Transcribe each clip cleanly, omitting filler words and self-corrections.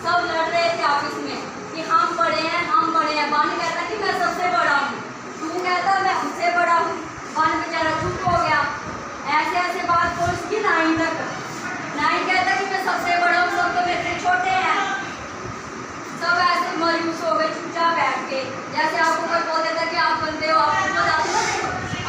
सब लड़ रहे थे आपस में कि हम बड़े हैं, हम बड़े हैं। वन कहता कि मैं सबसे बड़ा हूँ, टू कहता मैं हमसे बड़ा हूँ। वन बेचारा चुप हो गया। ऐसे ऐसे बात पहुँच गई 9 तक। 9 कहता कि मैं सबसे बड़ा हूँ, सब तो मेरे से छोटे हैं। सब ऐसे मायूस हो गए चुपचाप बैठ के। जैसे आपको कोई बोल देता कि आप बंदे हो, आप उनको जाते हो,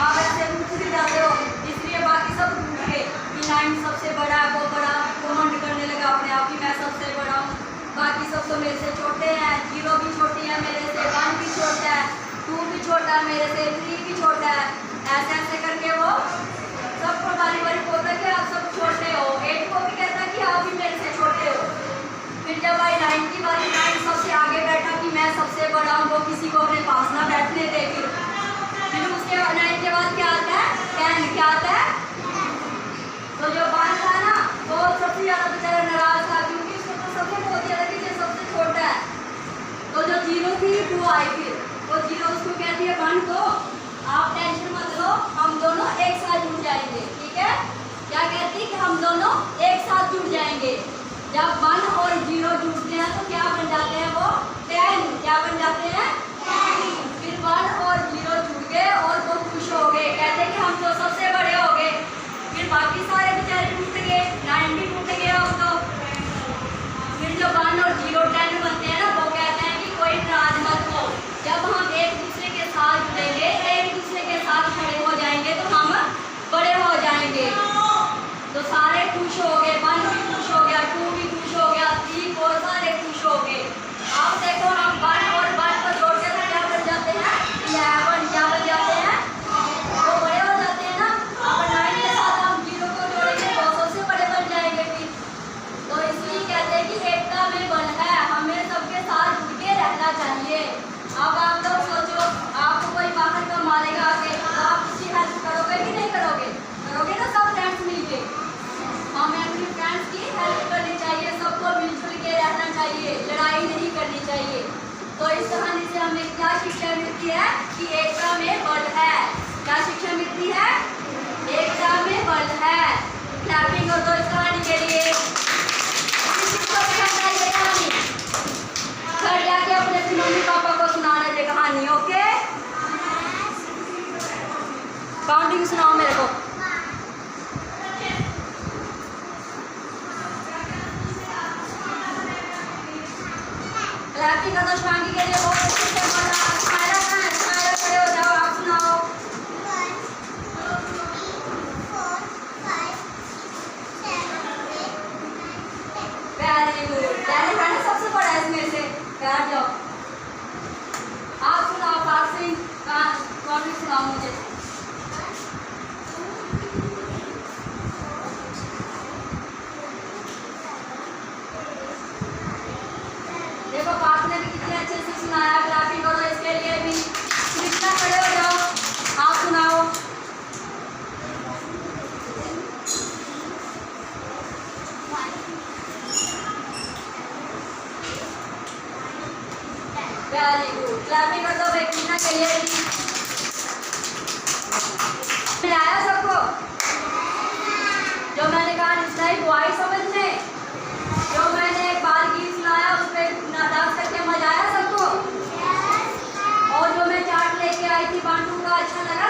आप ऐसे रुक भी जाते हो। इसलिए बाकी सब रुक गए कि 9 सबसे बड़ा है, वो बड़ा घमंड करने लगा अपने आप की मैं सबसे बड़ा हूँ, बाकी सब तो मेरे से छोटे हैं। 0 भी छोटी है मेरे से, 1 भी छोटा है, 2 भी छोटा है मेरे से, 3 भी छोटा है। ऐसे ऐसे करके वो सबको बारी बारी बोलता कि आप सब छोटे हो। 8 को भी कहता कि आप भी मेरे से छोटे हो। फिर जब आई 9 की बारी, 9 सबसे आगे बैठा कि मैं सबसे बड़ा हूँ, वो किसी को अपने पास ना बैठने दे। फिर उसके 9 के बाद क्या आता है? 10 क्या आता है? तो जो 1 था ना वो सबसे ज़्यादा बेचारा नाराज था क्योंकि उसको तो सबने बोल दिया था कि ये सबसे छोटा है। तो जो 0 थी वो आई, फिर वो 0 उसको कहती है 1 को आप टेंशन मत लो, हम दोनों एक साथ जुड़ जाएंगे। ठीक है, क्या कहती कि हम दोनों एक साथ जुड़ जाएंगे। जब 1 और 0 जुड़ते हैं तो क्या बन जाते हैं? वो 10। क्या बन जाते हैं? 10। फिर 1 और 0 जुड़ गए और वो खुश हो गए, कहते कि हम तो सबसे बड़े हो गए। फिर बाकी सारे बेचारे टूट गए, 9 भी टूट गया अब तो। फिर जो 1 और 0 10 बनते हैं ना, वो कहते हैं कि कोई नाराज मत हो, जब हम एक दूसरे के साथ जुड़ेंगे, एक दूसरे के साथ खड़े हो जाएंगे तो हम बड़े हो जाएंगे। तो सारे खुश हो गए, 1 भी खुश हो गया, 2 भी खुश हो गया, 3 4 सारे खुश हो गए। आप देखो हम 1 और 1 को जोड़ते तो क्या बन जाते हैं? 11। क्या बन जाते हैं? वो बड़े हो जाते हैं ना। अब 9 के साथ हम 0 को जोड़ेंगे तो सबसे बड़े बन जाएंगे फिर। तो इसलिए कहते हैं कि एकता में बल है, हमें सबके साथ जुड़ के रहना चाहिए। अब आप लोग सोचो, आपको कोई बाहर का मारेगा आके तो आप उसकी हेल्प करोगे कि नहीं करोगे? करोगे ना, सब फ्रेंड्स मिलके। हमें अपनी फ्रेंड्स की हेल्प करनी चाहिए, सबको मिलजुल के रहना चाहिए, लड़ाई नहीं करनी चाहिए। तो इस कहानी से हमें क्या शिक्षा मिलती है? कि एकता में बल है। क्या शिक्षा मिलती है? एकता में बल है। क्लैपिंग हो तो इस कहानी के लिए। कहानी घर जाके अपने मम्मी पापा को सुनाने दे कहानी। ओके, काउंटिंग सुनाओ मेरे को। क्लैपिंग का तो शिवांगी के लिए बहुत अच्छी से बोला। स्माइला कहाँ है? स्माइला खड़े हो जाओ, आप सुनाओ। 1 2 3 4 5 6 7 8 वेरी गुड। डैनी है ना सबसे बड़ा इसमें से, बैठ जाओ। आप सुनाओ, पार्थ सिंह कौन भी सुनाओ मुझे। देखो पार्थ ने भी कितने अच्छे से सुनाया। क्लैपिंग करो इसके लिए भी। कृष्णा खड़े हो जाओ, आप सुनाओ। Very good. क्लैपिंग कर दो कृष्णा के लिए भी। आया सबको जो मैंने कहा सुनाई वो आई समझ में? जो मैंने एक बार गीत सुनाया उस पर डांस करके मजा आया सबको? और जो मैं चार्ट लेके आई थी 1 2 का, अच्छा लगा